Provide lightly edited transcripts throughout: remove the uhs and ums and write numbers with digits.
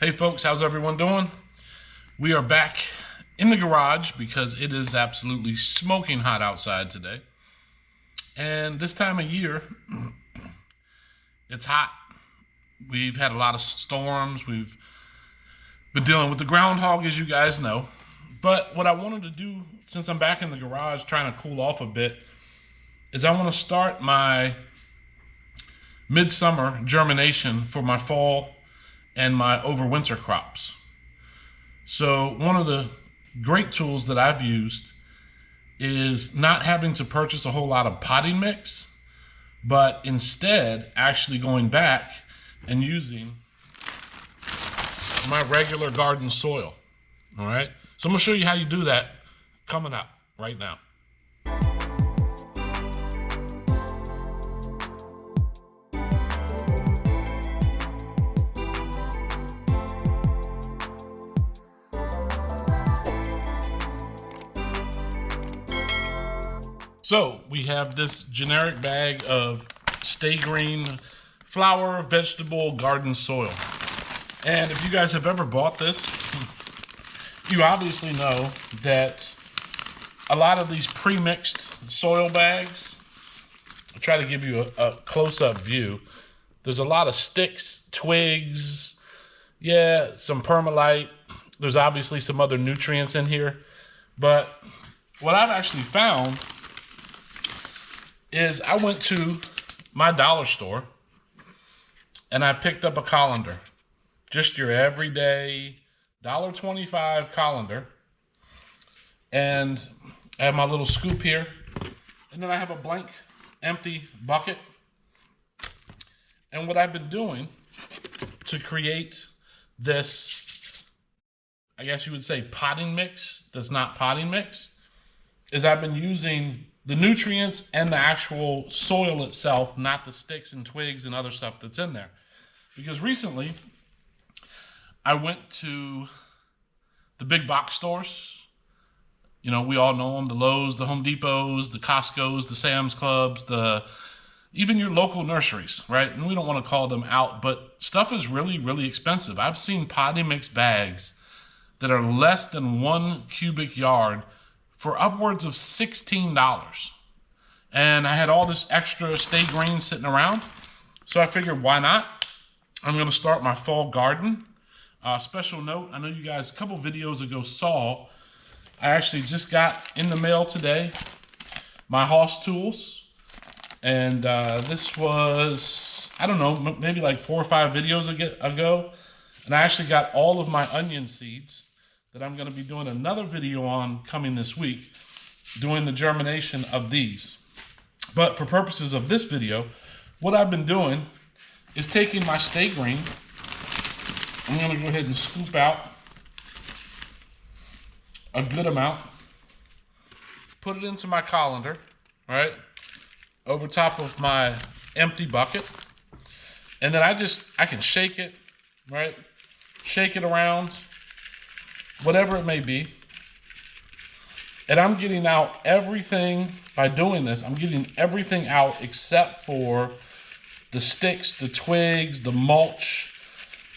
Hey folks, how's everyone doing? We are back in the garage because it is absolutely smoking hot outside today. And this time of year, it's hot. We've had a lot of storms. We've been dealing with the groundhog, as you guys know. But what I wanted to do, since I'm back in the garage trying to cool off a bit, is I want to start my midsummer germination for my fall and my overwinter crops. So one of the great tools that I've used is not having to purchase a whole lot of potting mix, but instead actually going back and using my regular garden soil. All right, so I'm gonna show you how you do that coming up right now. So we have this generic bag of Stay Green flower, vegetable, garden soil. And if you guys have ever bought this, you obviously know that a lot of these pre-mixed soil bags, I'll try to give you a close-up view. There's a lot of sticks, twigs, some permalite. There's obviously some other nutrients in here. But what I've actually found is I went to my dollar store and I picked up a colander. Just your everyday $1.25 colander. And I have my little scoop here. And then I have a blank, empty bucket. And what I've been doing to create this, I guess you would say potting mix, that's not potting mix, is I've been using the nutrients and the actual soil itself, not the sticks and twigs and other stuff that's in there. Because recently, I went to the big box stores. You know, we all know them, the Lowe's, the Home Depots, the Costco's, the Sam's Clubs, even your local nurseries, right? And we don't want to call them out, but stuff is really, really expensive. I've seen potting mix bags that are less than 1 cubic yard for upwards of $16. And I had all this extra Stay Green sitting around. So I figured, why not? I'm going to start my fall garden. Special note, I know you guys a couple videos ago saw, I actually just got in the mail today my Hoss tools. And this was, I don't know, maybe like 4 or 5 videos ago. And I actually got all of my onion seeds that I'm going to be doing another video on coming this week, doing the germination of these. But for purposes of this video, what I've been doing is taking my Stay Green. I'm going to go ahead and scoop out a good amount, put it into my colander, right, over top of my empty bucket. And then I can shake it, right, shake it around, whatever it may be. And I'm getting out everything, by doing this, I'm getting everything out except for the sticks, the twigs, the mulch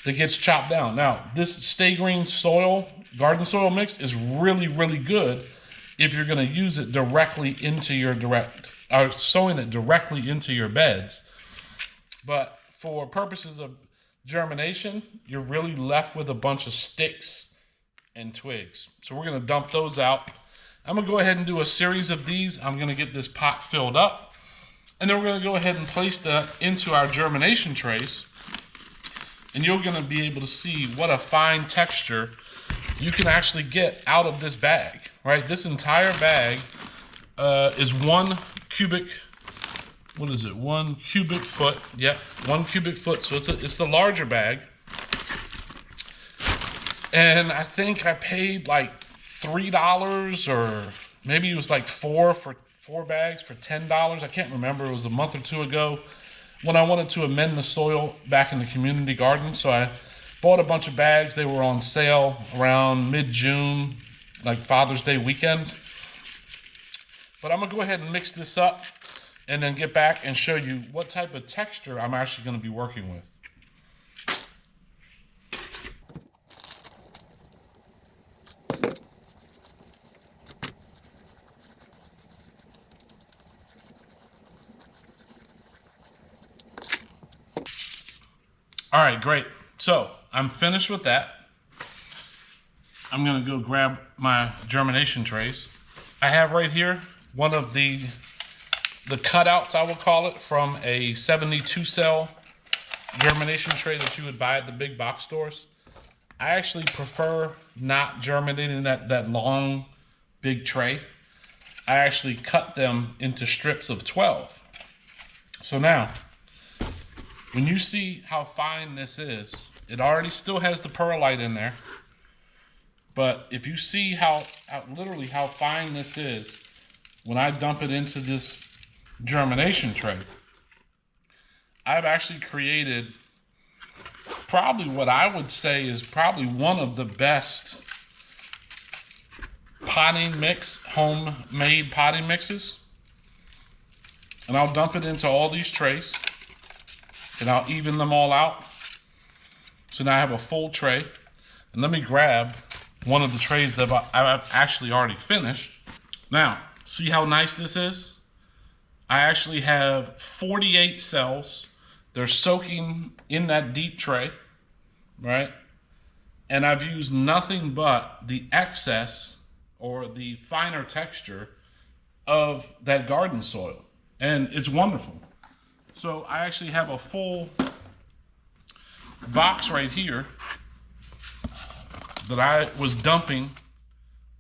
that gets chopped down. Now, this Stay Green soil, garden soil mix is really, really good if you're going to use it directly into your sowing it directly into your beds. But for purposes of germination, you're really left with a bunch of sticks and twigs. So we're going to dump those out. I'm going to go ahead and do a series of these. I'm going to get this pot filled up. And then we're going to go ahead and place that into our germination trays. And you're going to be able to see what a fine texture you can actually get out of this bag, right? This entire bag is 1 cubic, what is it? 1 cubic foot. Yep, 1 cubic foot. So it's the larger bag. And I think I paid like $3, or maybe it was like 4 for 4 bags for $10. I can't remember. It was a month or 2 ago when I wanted to amend the soil back in the community garden. So I bought a bunch of bags. They were on sale around mid-June, like Father's Day weekend. But I'm going to go ahead and mix this up and then get back and show you what type of texture I'm actually going to be working with. All right, great. So I'm finished with that. I'm gonna go grab my germination trays. I have right here one of the cutouts, I will call it, from a 72 cell germination tray that you would buy at the big box stores. I actually prefer not germinating that long, big tray. I actually cut them into strips of 12. So now, when you see how fine this is, it already still has the perlite in there. But if you see how literally how fine this is, when I dump it into this germination tray, I've actually created probably what I would say is probably one of the best potting mix, homemade potting mixes. And I'll dump it into all these trays and I'll even them all out. So now I have a full tray. And let me grab one of the trays that I've actually already finished. Now, see how nice this is? I actually have 48 cells. They're soaking in that deep tray, right? And I've used nothing but the excess or the finer texture of that garden soil. And it's wonderful. So I actually have a full box right here that I was dumping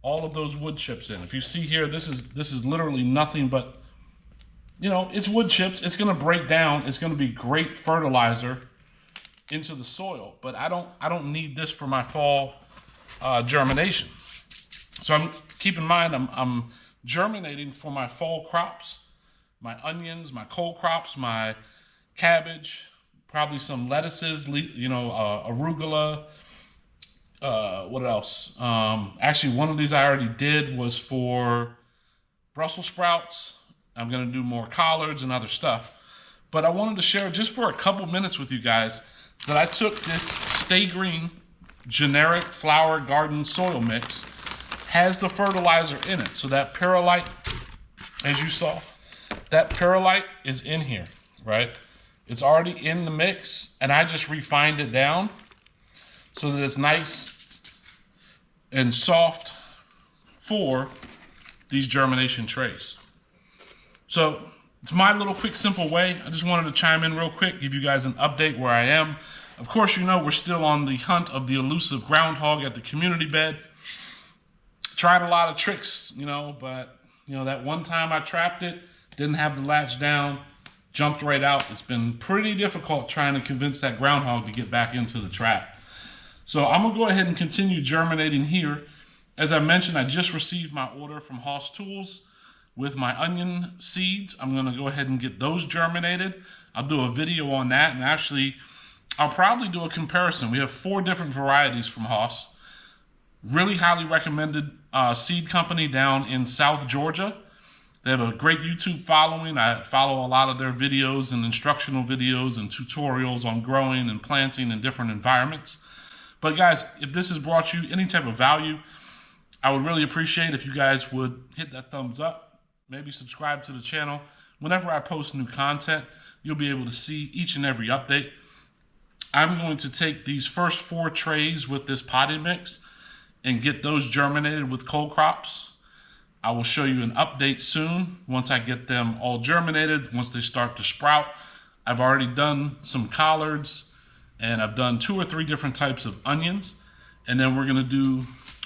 all of those wood chips in. If you see here, this is literally nothing but, you know, it's wood chips. It's gonna break down. It's gonna be great fertilizer into the soil. But I don't need this for my fall germination. So keep in mind, I'm germinating for my fall crops, my onions, my cole crops, my cabbage, probably some lettuces, you know, arugula. What else? Actually, one of these I already did was for Brussels sprouts. I'm going to do more collards and other stuff. But I wanted to share just for a couple minutes with you guys that I took this Stay Green generic flower garden soil mix, has the fertilizer in it. So that perlite, as you saw, that perlite is in here, right? It's already in the mix, and I just refined it down so that it's nice and soft for these germination trays. So it's my little quick, simple way. I just wanted to chime in real quick, give you guys an update where I am. Of course, you know, we're still on the hunt of the elusive groundhog at the community bed. Tried a lot of tricks, you know, but, you know, that one time I trapped it, didn't have the latch down, jumped right out. It's been pretty difficult trying to convince that groundhog to get back into the trap. So I'm gonna go ahead and continue germinating here. As I mentioned, I just received my order from Hoss Tools with my onion seeds. I'm gonna go ahead and get those germinated. I'll do a video on that, and actually, I'll probably do a comparison. We have 4 different varieties from Hoss. Really highly recommended seed company down in South Georgia. They have a great YouTube following. I follow a lot of their videos and instructional videos and tutorials on growing and planting in different environments. But guys, if this has brought you any type of value, I would really appreciate if you guys would hit that thumbs up, maybe subscribe to the channel. Whenever I post new content, you'll be able to see each and every update. I'm going to take these first 4 trays with this potting mix and get those germinated with cole crops. I will show you an update soon once I get them all germinated, once they start to sprout. I've already done some collards, and I've done 2 or 3 different types of onions. And then we're gonna do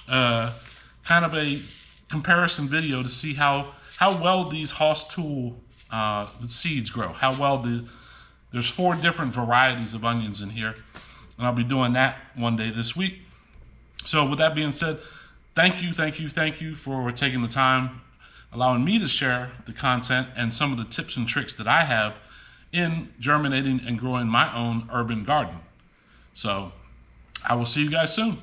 kind of a comparison video to see how well these Hoss Tool seeds grow, how well there's 4 different varieties of onions in here. And I'll be doing that one day this week. So with that being said, thank you for taking the time, allowing me to share the content and some of the tips and tricks that I have in germinating and growing my own urban garden. So I will see you guys soon.